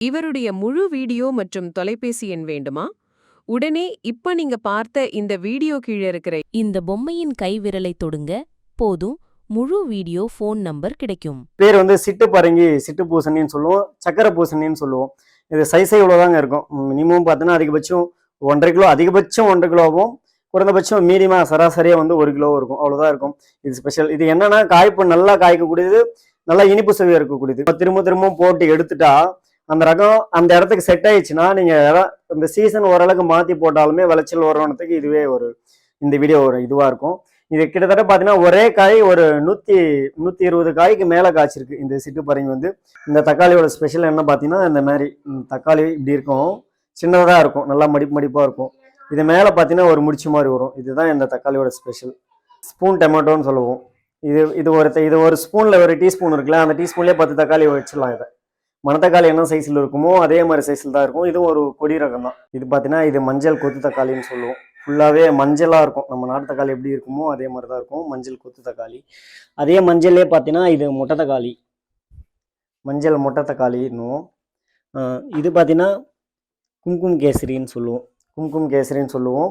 இவருடைய முழு வீடியோ மற்றும் தொலைபேசி எண் வேண்டுமா? உடனே இப்ப நீங்க பார்த்த இந்த வீடியோ கீழே இருக்கிற இந்த பொம்மையின் கை விரலை தொடுங்க போதும், முழு வீடியோ ஃபோன் நம்பர் கிடைக்கும். பேர் வந்து சிட்டு பரங்கி, சிட்டு பூசணின்னு சொல்லுவோம், சக்கரை பூசணின்னு சொல்லுவோம். இது சைஸே இவ்வளோதாங்க இருக்கும். மினிமம் பார்த்தீங்கன்னா அதிகபட்சம் 1.5 கிலோ, அதிகபட்சம் 1.5 கிலோவும், குறைந்தபட்சம் மீடியமாக சராசரியாக வந்து 1 கிலோ இருக்கும். அவ்வளோதான் இருக்கும். இது ஸ்பெஷல். இது என்னன்னா காய்ப்பு நல்லா காய்க்கக்கூடியது, நல்லா இனிப்பு சுவை இருக்கக்கூடியது. திரும்ப திரும்ப போட்டு எடுத்துட்டா அந்த ரகம் அந்த இடத்துக்கு செட் ஆயிடுச்சுன்னா நீங்கள் இந்த சீசன் ஓரளவுக்கு மாற்றி போட்டாலுமே விளைச்சல் வரணுன்றதுக்கு இதுவே இந்த வீடியோ ஒரு இதுவாக இருக்கும். இது கிட்டத்தட்ட பார்த்தீங்கன்னா ஒரே காய் ஒரு 120 காய்க்கு மேலே காய்ச்சிருக்கு இந்த சிட்டு பரங்கி வந்து. இந்த தக்காளியோட ஸ்பெஷல் என்ன பார்த்தீங்கன்னா இந்த மாதிரி தக்காளி இப்படி இருக்கும், சின்னதாக இருக்கும், நல்லா மடிப்பாக இருக்கும். இது மேலே பார்த்தீங்கன்னா ஒரு முடிச்சு மாதிரி வரும். இதுதான் இந்த தக்காளியோட ஸ்பெஷல். ஸ்பூன் டொமேட்டோன்னு சொல்லுவோம். இது ஒரு ஸ்பூனில் ஒரு டீஸ்பூன் இருக்குல்ல, அந்த டீஸ்பூன்லேயே 10 தக்காளி வச்சிடலாம். இதை மணத்தக்காளி என்ன சைஸில் இருக்குமோ அதே மாதிரி சைஸில் தான் இருக்கும். இதுவும் ஒரு கொடி ரகம் தான். இது பார்த்தீங்கன்னா இது மஞ்சள் கொத்து தக்காளின்னு சொல்லுவோம். ஃபுல்லாகவே மஞ்சளாக இருக்கும். நம்ம நாட்டு தக்காளி எப்படி இருக்குமோ அதே மாதிரி தான் இருக்கும், மஞ்சள் கொத்து தக்காளி. அதே மஞ்சள்லேயே பார்த்தீங்கன்னா இது மொட்டை தக்காளி, மஞ்சள் மொட்டை தக்காளின்னுவோம். இது பார்த்தீங்கன்னா கும்கும் கேசரின்னு சொல்லுவோம்.